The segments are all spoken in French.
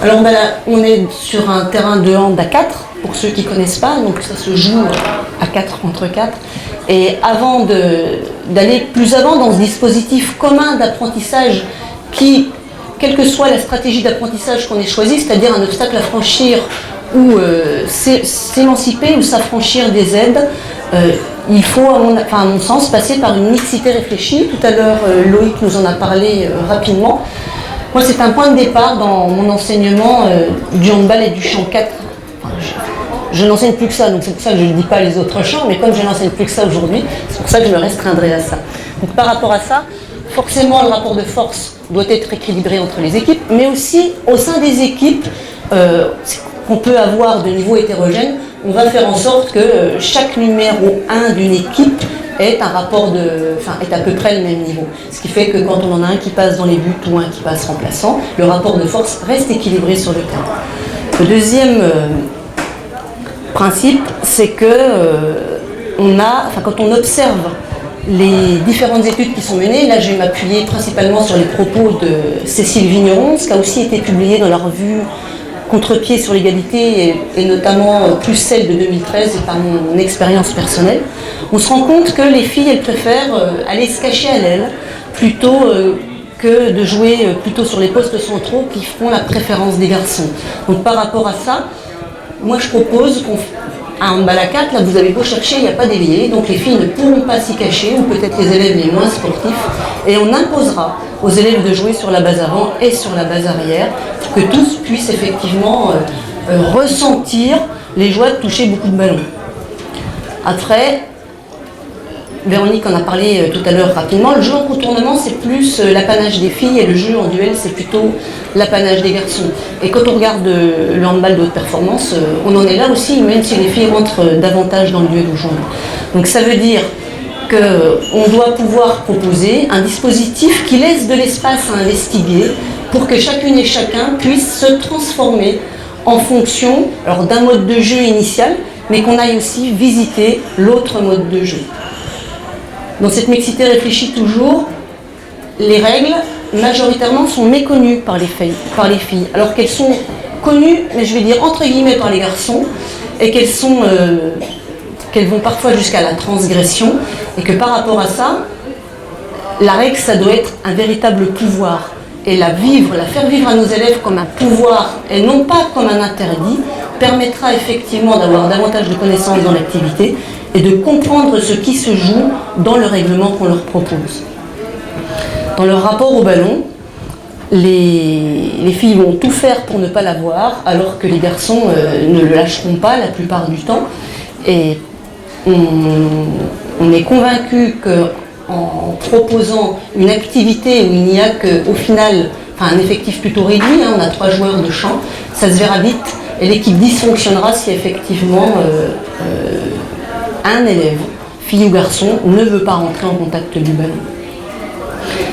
Alors ben là, on est sur un terrain de hand à 4, pour ceux qui ne connaissent pas, donc ça se joue à 4 contre 4. Et avant d'aller plus avant dans ce dispositif commun d'apprentissage qui, quelle que soit la stratégie d'apprentissage qu'on ait choisie, c'est-à-dire un obstacle à franchir ou s'émanciper ou s'affranchir des aides, il faut, à mon sens, passer par une mixité réfléchie. Tout à l'heure, Loïc nous en a parlé rapidement. Moi, c'est un point de départ dans mon enseignement du handball et du chant 4. Enfin, je n'enseigne plus que ça, donc c'est pour ça que je ne dis pas les autres chants, mais comme je n'enseigne plus que ça aujourd'hui, c'est pour ça que je me restreindrai à ça. Donc par rapport à ça, forcément, le rapport de force doit être équilibré entre les équipes, mais aussi au sein des équipes qu'on peut avoir de niveau hétérogène, on va faire en sorte que chaque numéro 1 d'une équipe est à peu près le même niveau. Ce qui fait que quand on en a un qui passe dans les buts ou un qui passe remplaçant, le rapport de force reste équilibré sur le terrain. Le deuxième principe, c'est que quand on observe les différentes études qui sont menées, là je vais m'appuyer principalement sur les propos de Cécile Vigneron, ce qui a aussi été publié dans la revue Contre-pied sur l'égalité et notamment plus celle de 2013 et par mon expérience personnelle, on se rend compte que les filles, elles préfèrent aller se cacher à l'aile plutôt que de jouer plutôt sur les postes centraux qui font la préférence des garçons. Donc par rapport à ça, moi je propose qu'un handball à 4, là vous avez beau chercher, il n'y a pas d'ailier, donc les filles ne pourront pas s'y cacher, ou peut-être les élèves les moins sportifs, et on imposera aux élèves de jouer sur la base avant et sur la base arrière, pour que tous puissent effectivement ressentir les joies de toucher beaucoup de ballons. Après, Véronique en a parlé tout à l'heure rapidement, le jeu en contournement c'est plus l'apanage des filles et le jeu en duel c'est plutôt l'apanage des garçons. Et quand on regarde le handball de haute performance, on en est là aussi, même si les filles rentrent davantage dans le duel aujourd'hui. Donc ça veut dire qu'on doit pouvoir proposer un dispositif qui laisse de l'espace à investiguer pour que chacune et chacun puisse se transformer en fonction d'un mode de jeu initial, mais qu'on aille aussi visiter l'autre mode de jeu. Dans cette mixité réfléchie toujours, les règles majoritairement sont méconnues par les filles, alors qu'elles sont connues, mais je vais dire entre guillemets par les garçons, et qu'elles vont parfois jusqu'à la transgression, et que par rapport à ça, la règle, ça doit être un véritable pouvoir, et la faire vivre à nos élèves comme un pouvoir, et non pas comme un interdit, permettra effectivement d'avoir davantage de connaissances dans l'activité, et de comprendre ce qui se joue dans le règlement qu'on leur propose. Dans leur rapport au ballon, les filles vont tout faire pour ne pas l'avoir, alors que les garçons ne le lâcheront pas la plupart du temps. Et on est convaincu qu'en proposant une activité où il n'y a qu'au final un effectif plutôt réduit, on a 3 joueurs de champ, ça se verra vite, et l'équipe dysfonctionnera si effectivement un élève, fille ou garçon, ne veut pas rentrer en contact du ballon.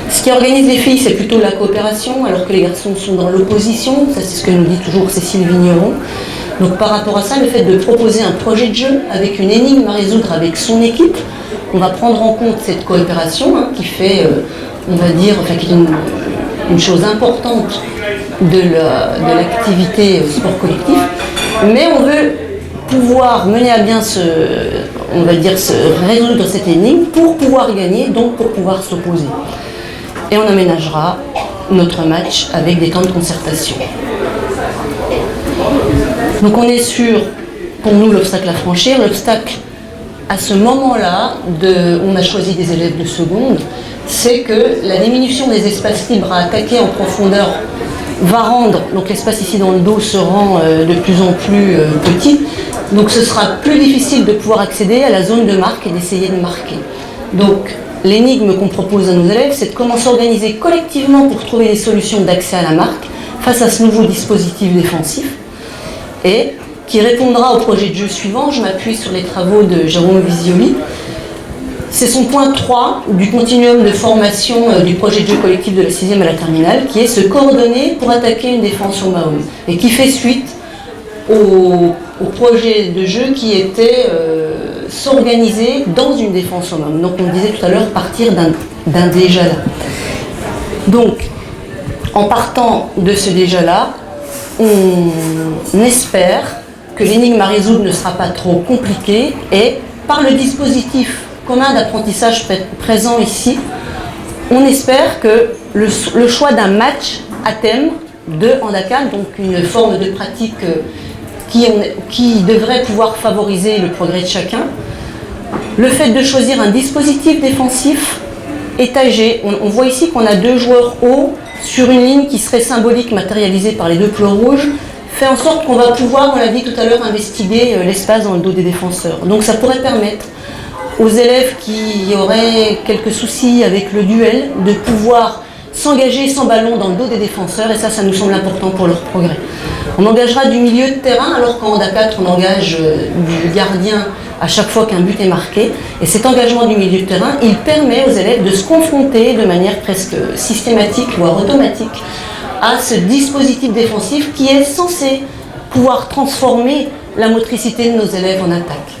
Ce qui organise les filles, c'est plutôt la coopération, alors que les garçons sont dans l'opposition. Ça, c'est ce que nous dit toujours Cécile Vigneron. Donc par rapport à ça, le fait de proposer un projet de jeu avec une énigme à résoudre avec son équipe, on va prendre en compte cette coopération qui fait, qui est une chose importante de l'activité sport collectif. Mais on veut pouvoir mener à bien résoudre cette énigme pour pouvoir gagner, donc pour pouvoir s'opposer. Et on aménagera notre match avec des temps de concertation. Donc on est sur, pour nous, l'obstacle à franchir. L'obstacle, à ce moment-là, on a choisi des élèves de seconde, c'est que la diminution des espaces libres à attaquer en profondeur va rendre, donc l'espace ici dans le dos se rend de plus en plus petit, donc ce sera plus difficile de pouvoir accéder à la zone de marque et d'essayer de marquer. Donc l'énigme qu'on propose à nos élèves, c'est de comment s'organiser collectivement pour trouver des solutions d'accès à la marque face à ce nouveau dispositif défensif, et qui répondra au projet de jeu suivant. Je m'appuie sur les travaux de Jérôme Visioli. C'est son point 3 du continuum de formation du projet de jeu collectif de la 6e à la terminale, qui est se coordonner pour attaquer une défense au Mahom, et qui fait suite au projet de jeu qui était s'organiser dans une défense au Mahom. Donc on disait tout à l'heure partir d'un déjà là. Donc en partant de ce déjà là, on espère que l'énigme à résoudre ne sera pas trop compliquée et par le dispositif commun d'apprentissage présent ici, on espère que le choix d'un match à thème de handicap, donc une forme de pratique qui devrait pouvoir favoriser le progrès de chacun, le fait de choisir un dispositif défensif étagé. On voit ici qu'on a 2 joueurs hauts sur une ligne qui serait symbolique, matérialisée par les 2 fleurs rouges, fait en sorte qu'on va pouvoir, on l'a dit tout à l'heure, investiguer l'espace dans le dos des défenseurs. Donc ça pourrait permettre aux élèves qui auraient quelques soucis avec le duel de pouvoir s'engager sans ballon dans le dos des défenseurs, et ça nous semble important pour leur progrès. On engagera du milieu de terrain, alors qu'en Honda 4, on engage du gardien à chaque fois qu'un but est marqué. Et cet engagement du milieu de terrain, il permet aux élèves de se confronter de manière presque systématique, voire automatique, à ce dispositif défensif qui est censé pouvoir transformer la motricité de nos élèves en attaque.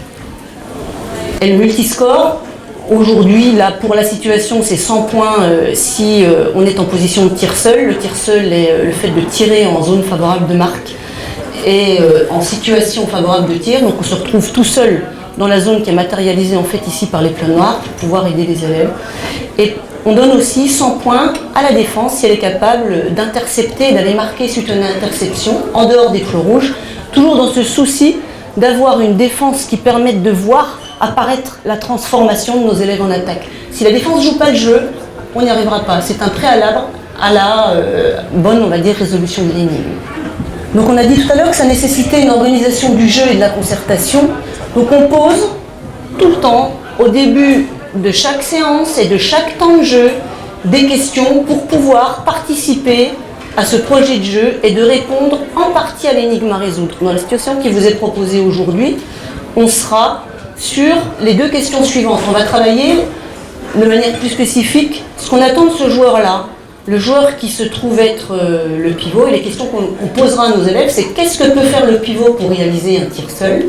Et le multiscore, aujourd'hui, là, pour la situation, c'est 100 points si on est en position de tir seul. Le tir seul est le fait de tirer en zone favorable de marque et en situation favorable de tir. Donc on se retrouve tout seul dans la zone qui est matérialisée en fait ici par les plans noirs pour pouvoir aider les élèves. Et on donne aussi 100 points à la défense si elle est capable d'intercepter, d'aller marquer suite à une interception en dehors des fleurs rouges, toujours dans ce souci d'avoir une défense qui permette de voir apparaître la transformation de nos élèves en attaque. Si la défense ne joue pas le jeu, on n'y arrivera pas. C'est un préalable à la bonne, on va dire, résolution de l'énigme. Donc on a dit tout à l'heure que ça nécessitait une organisation du jeu et de la concertation. Donc on pose tout le temps, au début de chaque séance et de chaque temps de jeu, des questions pour pouvoir participer à ce projet de jeu et de répondre en partie à l'énigme à résoudre. Dans la situation qui vous est proposée aujourd'hui, on sera sur les 2 questions suivantes. On va travailler de manière plus spécifique ce qu'on attend de ce joueur-là, le joueur qui se trouve être le pivot. Et les questions qu'on posera à nos élèves, c'est qu'est-ce que peut faire le pivot pour réaliser un tir seul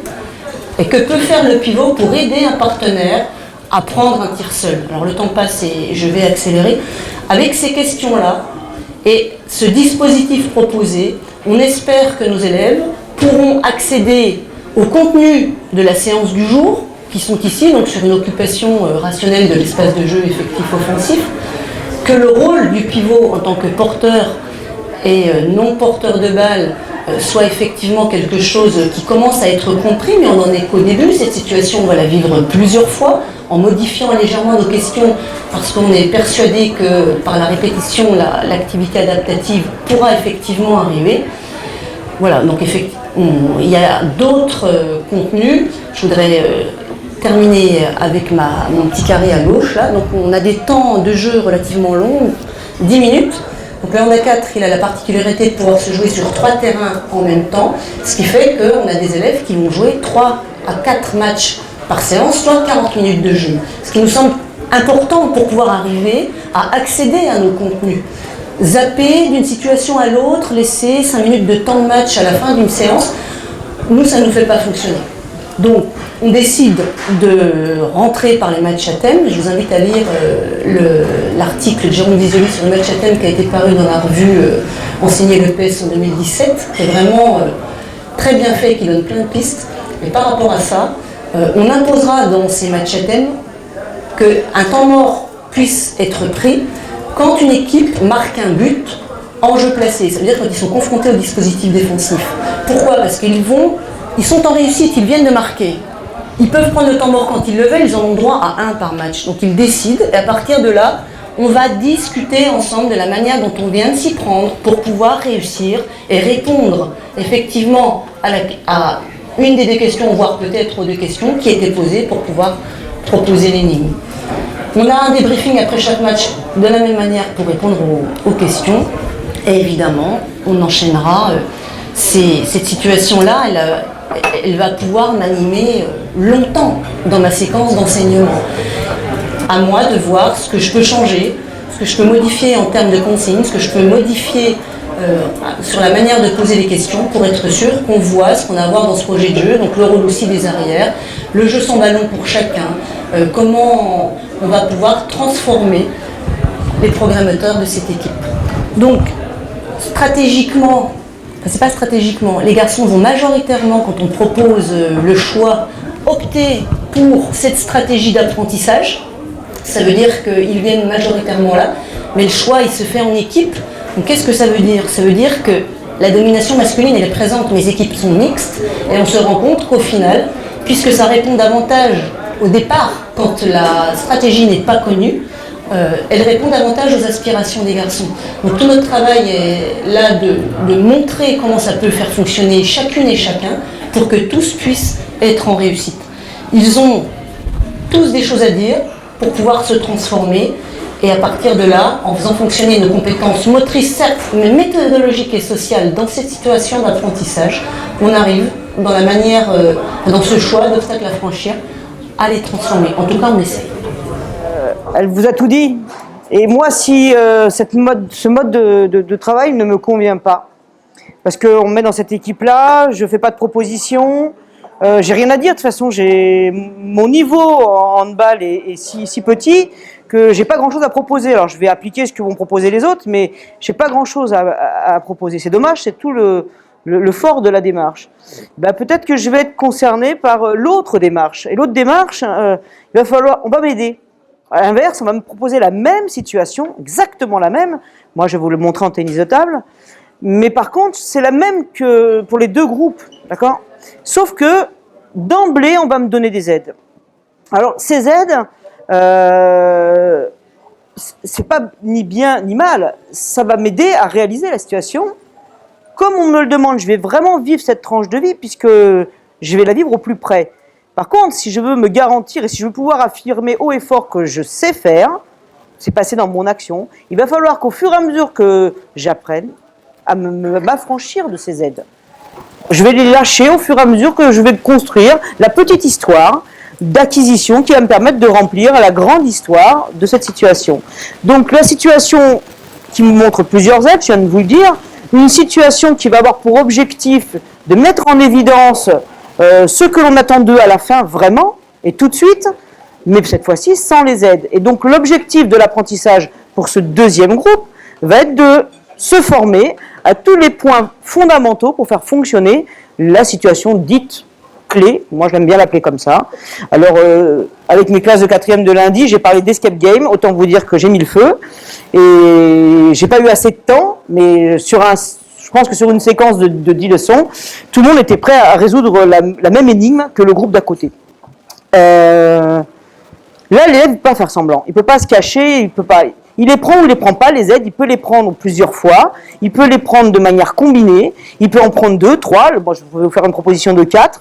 et que peut faire le pivot pour aider un partenaire à prendre un tir seul. Alors le temps passe et je vais accélérer. Avec ces questions-là et ce dispositif proposé, on espère que nos élèves pourront accéder au contenu de la séance du jour, qui sont ici, donc sur une occupation rationnelle de l'espace de jeu effectif offensif, que le rôle du pivot en tant que porteur et non porteur de balle soit effectivement quelque chose qui commence à être compris, mais on n'en est qu'au début. Cette situation, on va la vivre plusieurs fois, en modifiant légèrement nos questions, parce qu'on est persuadé que par la répétition, l'activité adaptative pourra effectivement arriver. Voilà, donc effectivement, il y a d'autres contenus. Je voudrais terminer avec mon petit carré à gauche. Là. Donc on a des temps de jeu relativement longs, 10 minutes. Donc le Honda 4, il a la particularité de pouvoir se jouer sur 3 terrains en même temps, ce qui fait qu'on a des élèves qui vont jouer 3 à 4 matchs par séance, soit 40 minutes de jeu. Ce qui nous semble important pour pouvoir arriver à accéder à nos contenus. Zapper d'une situation à l'autre, laisser 5 minutes de temps de match à la fin d'une séance, nous, ça ne nous fait pas fonctionner. Donc, on décide de rentrer par les matchs à thème. Je vous invite à lire l'article de Jérôme Visoli sur le match à thème qui a été paru dans la revue Enseigner le PS en 2017, qui est vraiment très bien fait et qui donne plein de pistes. Et par rapport à ça, on imposera dans ces matchs à thème qu'un temps mort puisse être pris quand une équipe marque un but en jeu placé. Ça veut dire quand ils sont confrontés au dispositif défensif. Pourquoi? Parce qu'ils sont en réussite, ils viennent de marquer. Ils peuvent prendre le temps mort quand ils le veulent, ils en ont droit à 1 par match. Donc ils décident, et à partir de là, on va discuter ensemble de la manière dont on vient de s'y prendre pour pouvoir réussir et répondre effectivement à une des 2 questions, voire peut-être aux 2 questions qui étaient posées pour pouvoir proposer l'énigme. On a un débriefing après chaque match de la même manière pour répondre aux questions. Et évidemment, on enchaînera. Cette situation-là, elle va pouvoir m'animer longtemps dans ma séquence d'enseignement. À moi de voir ce que je peux changer, ce que je peux modifier en termes de consignes, ce que je peux modifier sur la manière de poser les questions pour être sûr qu'on voit ce qu'on a à voir dans ce projet de jeu, donc le rôle aussi des arrières, le jeu sans ballon pour chacun, comment on va pouvoir transformer les programmateurs de cette équipe. Donc, stratégiquement, c'est pas stratégiquement. Les garçons vont majoritairement, quand on propose le choix, opter pour cette stratégie d'apprentissage. Ça veut dire qu'ils viennent majoritairement là, mais le choix, il se fait en équipe. Donc qu'est-ce que ça veut dire? Ça veut dire que la domination masculine, elle est présente, mes équipes sont mixtes, et on se rend compte qu'au final, puisque ça répond davantage au départ, quand la stratégie n'est pas connue, elle répond davantage aux aspirations des garçons. Donc tout notre travail est là de montrer comment ça peut faire fonctionner chacune et chacun pour que tous puissent être en réussite. Ils ont tous des choses à dire pour pouvoir se transformer. Et à partir de là, en faisant fonctionner nos compétences motrices, certes, mais méthodologiques et sociales dans cette situation d'apprentissage, on arrive dans la manière, dans ce choix d'obstacles à franchir, à les transformer. En tout cas, on essaie. Elle vous a tout dit. Et moi, si ce mode de travail ne me convient pas, parce qu'on me met dans cette équipe-là, je ne fais pas de propositions, j'ai rien à dire. De toute façon, mon niveau en handball est si petit que j'ai pas grand-chose à proposer. Alors, je vais appliquer ce que vont proposer les autres, mais j'ai pas grand-chose à proposer. C'est dommage, c'est tout le fort de la démarche. Ben, peut-être que je vais être concerné par l'autre démarche. Et l'autre démarche, on va m'aider. À l'inverse, on va me proposer la même situation, exactement la même. Moi, je vais vous le montrer en tennis de table. Mais par contre, c'est la même que pour les deux groupes, d'accord? Sauf que, d'emblée, on va me donner des aides. Alors, ces aides, c'est pas ni bien ni mal. Ça va m'aider à réaliser la situation. Comme on me le demande, je vais vraiment vivre cette tranche de vie, puisque je vais la vivre au plus près. Par contre, si je veux me garantir et si je veux pouvoir affirmer haut et fort que je sais faire, c'est passé dans mon action, il va falloir qu'au fur et à mesure que j'apprenne à m'affranchir de ces aides, je vais les lâcher au fur et à mesure que je vais construire la petite histoire d'acquisition qui va me permettre de remplir la grande histoire de cette situation. Donc la situation qui me montre plusieurs aides, je viens de vous le dire, une situation qui va avoir pour objectif de mettre en évidence ce que l'on attend d'eux à la fin vraiment, et tout de suite, mais cette fois-ci sans les aides. Et donc l'objectif de l'apprentissage pour ce deuxième groupe va être de se former à tous les points fondamentaux pour faire fonctionner la situation dite clé. Moi, j'aime bien l'appeler comme ça. Alors, avec mes classes de 4e de lundi, j'ai parlé d'escape game. Autant vous dire que j'ai mis le feu. Et j'ai pas eu assez de temps, mais je pense que sur une séquence de 10 leçons, tout le monde était prêt à résoudre la même énigme que le groupe d'à côté. Là, l'élève ne peut pas faire semblant. Il ne peut pas se cacher, il peut pas... Il les prend ou il les prend pas, les aides, il peut les prendre plusieurs fois, il peut les prendre de manière combinée, il peut en prendre 2, 3, moi je vais vous faire une proposition de 4,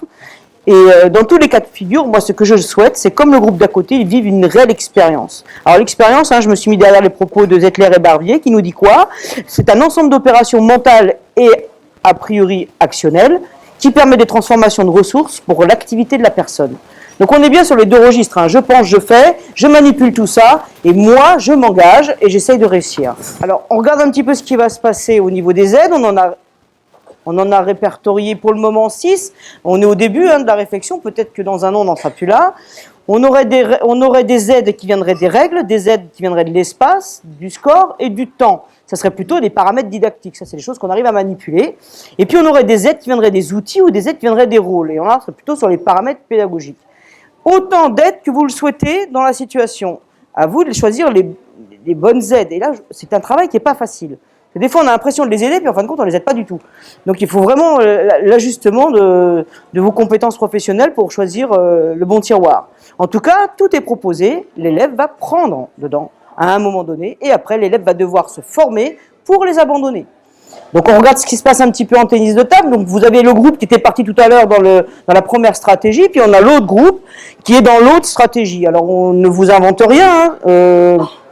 et dans tous les cas de figure, moi ce que je souhaite, c'est comme le groupe d'à côté, ils vivent une réelle expérience. Alors l'expérience, je me suis mis derrière les propos de Zettler et Barbier, qui nous dit quoi? C'est un ensemble d'opérations mentales et a priori actionnelles, qui permet des transformations de ressources pour l'activité de la personne. Donc on est bien sur les deux registres, je pense, je fais, je manipule tout ça, et moi je m'engage et j'essaye de réussir. Alors on regarde un petit peu ce qui va se passer au niveau des aides, on en a répertorié pour le moment 6, on est au début de la réflexion, peut-être que dans un an on n'en sera plus là. On aurait des aides qui viendraient des règles, des aides qui viendraient de l'espace, du score et du temps. Ça serait plutôt des paramètres didactiques, ça c'est des choses qu'on arrive à manipuler. Et puis on aurait des aides qui viendraient des outils ou des aides qui viendraient des rôles, et on serait plutôt sur les paramètres pédagogiques. Autant d'aides que vous le souhaitez dans la situation. À vous de choisir les bonnes aides. Et là, c'est un travail qui n'est pas facile. Des fois, on a l'impression de les aider, puis en fin de compte, on ne les aide pas du tout. Donc, il faut vraiment l'ajustement de vos compétences professionnelles pour choisir le bon tiroir. En tout cas, tout est proposé. L'élève va prendre dedans à un moment donné. Et après, l'élève va devoir se former pour les abandonner. Donc on regarde ce qui se passe un petit peu en tennis de table. Donc vous avez le groupe qui était parti tout à l'heure dans la première stratégie, puis on a l'autre groupe qui est dans l'autre stratégie. Alors on ne vous invente rien,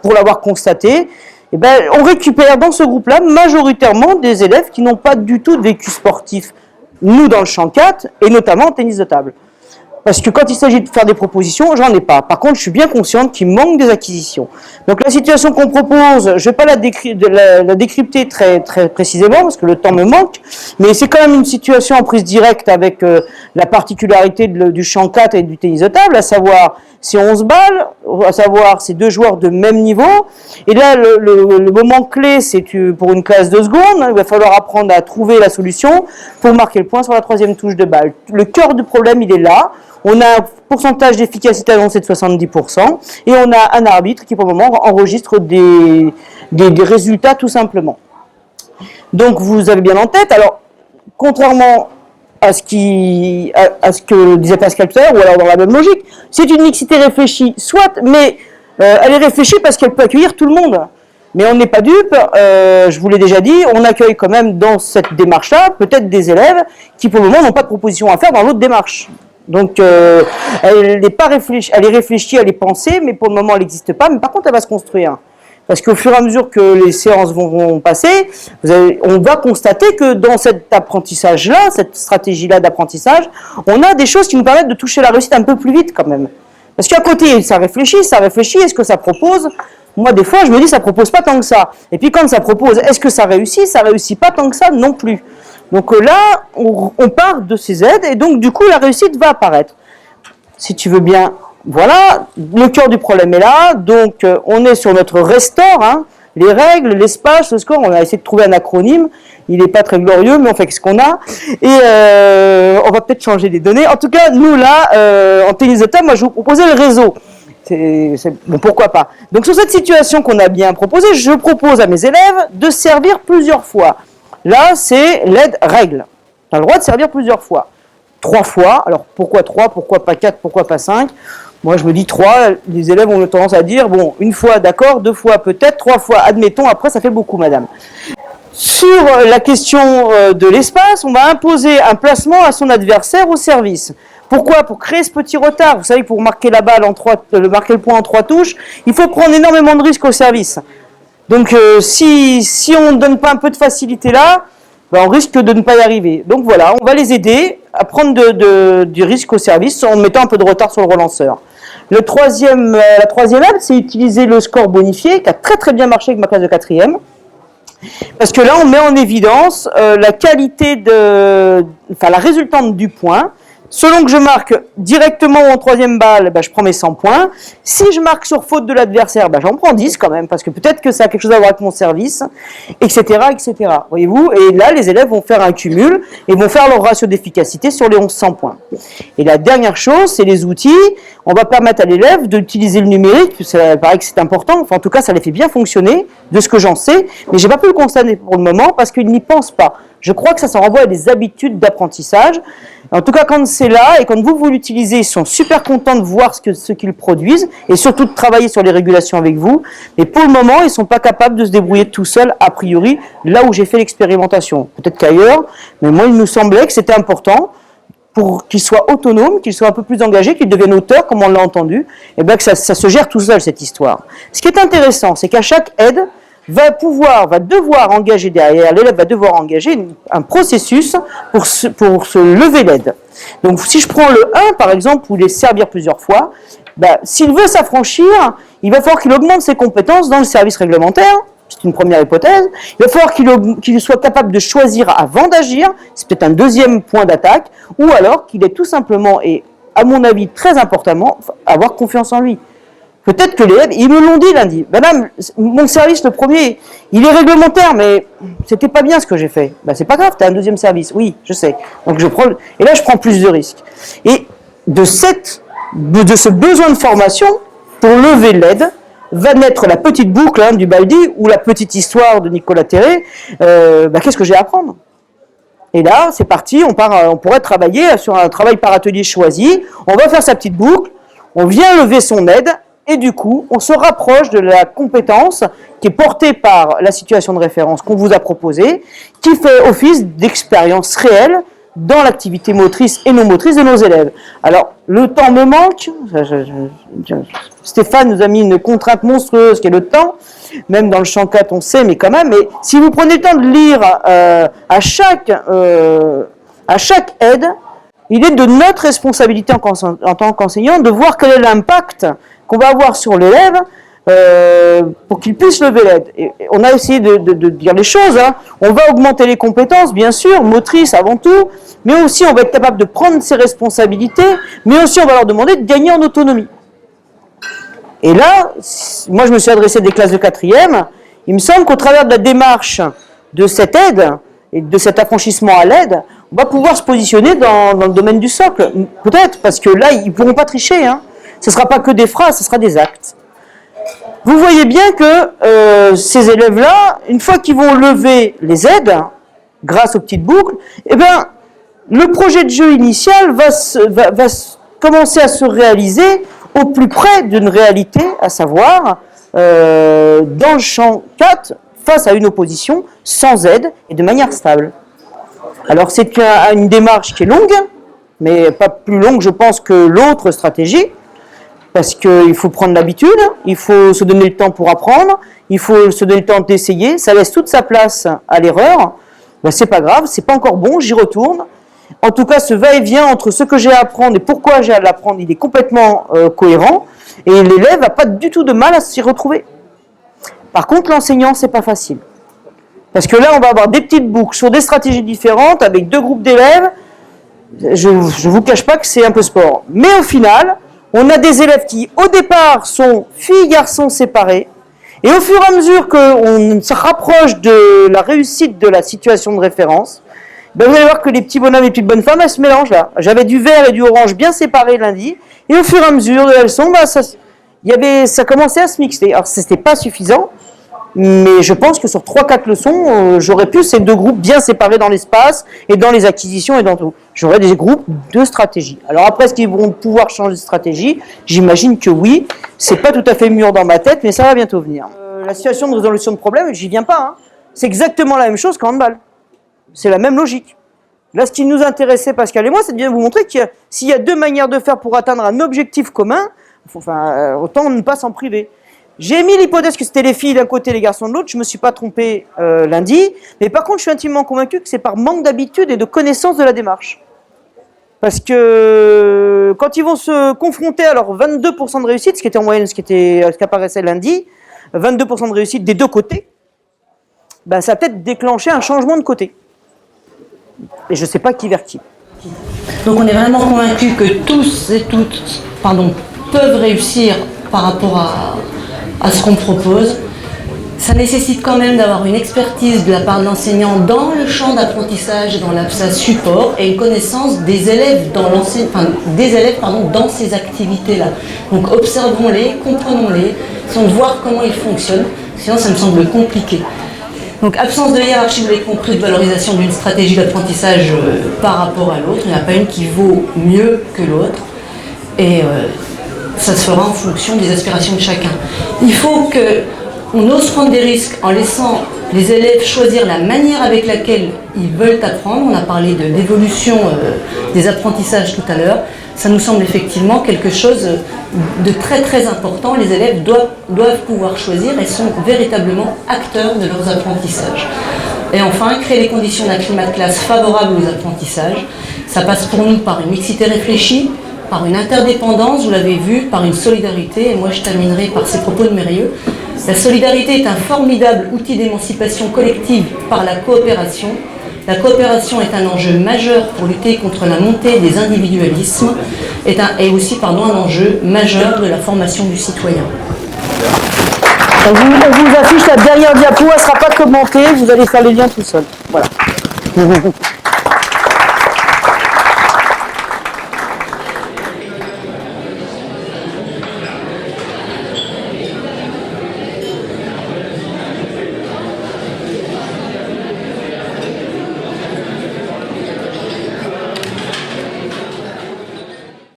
pour l'avoir constaté. Et on récupère dans ce groupe-là majoritairement des élèves qui n'ont pas du tout de vécu sportif, nous dans le champ 4, et notamment en tennis de table. Parce que quand il s'agit de faire des propositions, j'en ai pas. Par contre, je suis bien consciente qu'il manque des acquisitions. Donc la situation qu'on propose, je ne vais pas la décrypter très, très précisément, parce que le temps me manque, mais c'est quand même une situation en prise directe avec la particularité du champ 4 et du tennis de table, à savoir c'est 11 balles, à savoir c'est 2 joueurs de même niveau. Et là, le moment clé, c'est pour une classe de seconde, il va falloir apprendre à trouver la solution pour marquer le point sur la 3e touche de balle. Le cœur du problème, il est là. On a un pourcentage d'efficacité annoncé de 70% et on a un arbitre qui pour le moment enregistre des résultats tout simplement. Donc vous avez bien en tête, alors contrairement à ce que disait Pascal tout à l'heure, ou alors dans la même logique, c'est une mixité réfléchie, soit, mais elle est réfléchie parce qu'elle peut accueillir tout le monde. Mais on n'est pas dupe, je vous l'ai déjà dit, on accueille quand même dans cette démarche-là peut-être des élèves qui pour le moment n'ont pas de proposition à faire dans l'autre démarche. Donc elle n'est pas réfléchie, elle est réfléchie, elle est pensée, mais pour le moment elle n'existe pas, mais par contre elle va se construire. Parce qu'au fur et à mesure que les séances vont passer, on va constater que dans cet apprentissage-là, cette stratégie-là d'apprentissage, on a des choses qui nous permettent de toucher la réussite un peu plus vite quand même. Parce qu'à côté, ça réfléchit, est-ce que ça propose? Moi, des fois, je me dis, ça propose pas tant que ça. Et puis quand ça propose, est-ce que ça réussit? Ça réussit pas tant que ça non plus. Donc là, on part de ces aides et donc du coup, la réussite va apparaître. Si tu veux bien, voilà, le cœur du problème est là. Donc on est sur notre restore, hein, les règles, l'espace, le score. On a essayé de trouver un acronyme. Il n'est pas très glorieux, mais on fait ce qu'on a. Et on va peut-être changer les données. En tout cas, nous là, en tennis de table, moi je vous proposais le réseau. Bon, pourquoi pas. Donc sur cette situation qu'on a bien proposée, je propose à mes élèves de servir plusieurs fois. Là, c'est l'aide règle. Tu as le droit de servir plusieurs fois. 3 fois. Alors, pourquoi 3? Pourquoi pas 4? Pourquoi pas 5? Moi, je me dis 3. Les élèves ont tendance à dire, bon, 1 fois, d'accord, 2 fois, peut-être, 3 fois, admettons. Après, ça fait beaucoup, madame. Sur la question de l'espace, on va imposer un placement à son adversaire au service. Pourquoi? Pour créer ce petit retard. Vous savez, pour marquer la balle marquer le point en 3 touches, il faut prendre énormément de risques au service. Donc si on ne donne pas un peu de facilité là, ben on risque de ne pas y arriver. Donc voilà, on va les aider à prendre du risque au service en mettant un peu de retard sur le relanceur. La troisième aide, c'est utiliser le score bonifié, qui a très très bien marché avec ma classe de 4e. Parce que là, on met en évidence la qualité la résultante du point. Selon que je marque directement en 3e balle, ben, je prends mes 100 points. Si je marque sur faute de l'adversaire, ben, j'en prends 10 quand même, parce que peut-être que ça a quelque chose à voir avec mon service, etc., etc. Voyez-vous? Et là, les élèves vont faire un cumul et vont faire leur ratio d'efficacité sur les 1100 points. Et la dernière chose, c'est les outils. On va permettre à l'élève d'utiliser le numérique, ça paraît que c'est important, enfin en tout cas ça les fait bien fonctionner, de ce que j'en sais, mais je n'ai pas pu le constater pour le moment parce qu'ils n'y pensent pas. Je crois que ça s'en renvoie à des habitudes d'apprentissage. En tout cas, quand c'est là et quand vous l'utilisez, ils sont super contents de voir ce qu'ils produisent et surtout de travailler sur les régulations avec vous. Mais pour le moment, ils ne sont pas capables de se débrouiller tout seuls, a priori, là où j'ai fait l'expérimentation. Peut-être qu'ailleurs, mais moi, il nous semblait que c'était important pour qu'ils soient autonomes, qu'ils soient un peu plus engagés, qu'ils deviennent auteurs, comme on l'a entendu, et bien que ça se gère tout seul, cette histoire. Ce qui est intéressant, c'est qu'à chaque aide, va devoir engager derrière, l'élève va devoir engager un processus pour se lever l'aide. Donc si je prends le 1 par exemple, ou les servir plusieurs fois, ben, s'il veut s'affranchir, il va falloir qu'il augmente ses compétences dans le service réglementaire, c'est une première hypothèse, il va falloir qu'il soit capable de choisir avant d'agir, c'est peut-être un deuxième point d'attaque, ou alors qu'il ait tout simplement, et à mon avis très importantement, avoir confiance en lui. Peut-être que les élèves, ils me l'ont dit lundi. Madame, mon service, le premier, il est réglementaire, mais c'était pas bien ce que j'ai fait. Ben, c'est pas grave, tu as un deuxième service. Oui, je sais. Donc et là, je prends plus de risques. Et de ce besoin de formation, pour lever l'aide, va naître la petite boucle du Baldi ou la petite histoire de Nicolas Terré. Qu'est-ce que j'ai à apprendre? Et là, c'est parti, on pourrait travailler sur un travail par atelier choisi. On va faire sa petite boucle, on vient lever son aide. Et du coup, on se rapproche de la compétence qui est portée par la situation de référence qu'on vous a proposée, qui fait office d'expérience réelle dans l'activité motrice et non motrice de nos élèves. Alors, le temps me manque. Stéphane nous a mis une contrainte monstrueuse qui est le temps. Même dans le champ 4, on sait, mais quand même. Mais si vous prenez le temps de lire à chaque aide, il est de notre responsabilité en tant qu'enseignant de voir quel est l'impact qu'on va avoir sur l'élève pour qu'il puisse lever l'aide. Et on a essayé de dire les choses, hein. On va augmenter les compétences, bien sûr, motrices avant tout, mais aussi on va être capable de prendre ses responsabilités, mais aussi on va leur demander de gagner en autonomie. Et là, moi je me suis adressé à des classes de 4e, il me semble qu'au travers de la démarche de cette aide, et de cet affranchissement à l'aide, on va pouvoir se positionner dans le domaine du socle. Peut-être, parce que là, ils ne pourront pas tricher. Hein. Ce ne sera pas que des phrases, ce sera des actes. Vous voyez bien que ces élèves-là, une fois qu'ils vont lever les aides, grâce aux petites boucles, eh bien, le projet de jeu initial va commencer à se réaliser au plus près d'une réalité, à savoir, dans le champ 4, face à une opposition, sans aide et de manière stable. Alors c'est une démarche qui est longue, mais pas plus longue, je pense, que l'autre stratégie, parce qu'il faut prendre l'habitude, il faut se donner le temps pour apprendre, il faut se donner le temps d'essayer, ça laisse toute sa place à l'erreur. Ben, c'est pas grave, c'est pas encore bon, j'y retourne. En tout cas, ce va-et-vient entre ce que j'ai à apprendre et pourquoi j'ai à l'apprendre, il est complètement cohérent, et l'élève n'a pas du tout de mal à s'y retrouver. Par contre, l'enseignant, c'est pas facile. Parce que là, on va avoir des petites boucles sur des stratégies différentes, avec 2 groupes d'élèves. Je ne vous cache pas que c'est un peu sport. Mais au final, on a des élèves qui, au départ, sont filles-garçons séparés. Et au fur et à mesure qu'on se rapproche de la réussite de la situation de référence, ben vous allez voir que les petits bonhommes et les petites bonnes femmes, elles se mélangent là. J'avais du vert et du orange bien séparés lundi. Et au fur et à mesure de la leçon, ben ça commençait à se mixer. Alors, ce n'était pas suffisant. Mais je pense que sur 3-4 leçons, j'aurais pu ces 2 groupes bien séparés dans l'espace et dans les acquisitions et dans tout. J'aurais des groupes de stratégie. Alors après, est-ce qu'ils vont pouvoir changer de stratégie? J'imagine que oui. C'est pas tout à fait mûr dans ma tête, mais ça va bientôt venir. La situation de résolution de problème, j'y viens pas. Hein. C'est exactement la même chose qu'en handball. C'est la même logique. Là, ce qui nous intéressait, Pascal et moi, c'est de bien vous montrer qu'il y a, s'il y a 2 manières de faire pour atteindre un objectif commun, autant ne pas s'en priver. J'ai mis l'hypothèse que c'était les filles d'un côté et les garçons de l'autre, je ne me suis pas trompé lundi, mais par contre je suis intimement convaincu que c'est par manque d'habitude et de connaissance de la démarche. Parce que quand ils vont se confronter à leur 22% de réussite, ce qui était en moyenne, ce qui apparaissait lundi, 22% de réussite des 2 côtés, ben ça a peut-être déclenché un changement de côté. Et je ne sais pas qui vers qui. Donc on est vraiment convaincu que tous et toutes peuvent réussir par rapport à ce qu'on propose. Ça nécessite quand même d'avoir une expertise de la part de l'enseignant dans le champ d'apprentissage, dans l'APSA support, et une connaissance des élèves dans ces activités-là. Donc observons-les, comprenons-les, essayons de voir comment ils fonctionnent, sinon ça me semble compliqué. Donc absence de hiérarchie, vous l'avez compris, de valorisation d'une stratégie d'apprentissage par rapport à l'autre. Il n'y en a pas une qui vaut mieux que l'autre. Et ça se fera en fonction des aspirations de chacun. Il faut qu'on ose prendre des risques en laissant les élèves choisir la manière avec laquelle ils veulent apprendre. On a parlé d'évolution des apprentissages tout à l'heure. Ça nous semble effectivement quelque chose de très très important. Les élèves doivent pouvoir choisir et sont véritablement acteurs de leurs apprentissages. Et enfin, créer les conditions d'un climat de classe favorable aux apprentissages. Ça passe pour nous par une mixité réfléchie, par une interdépendance, vous l'avez vu, par une solidarité, et moi je terminerai par ces propos de Mérieux. La solidarité est un formidable outil d'émancipation collective par la coopération. La coopération est un enjeu majeur pour lutter contre la montée des individualismes et aussi un enjeu majeur de la formation du citoyen. On vous affiche la dernière diapo, elle ne sera pas commentée, vous allez faire les liens tout seul. Voilà.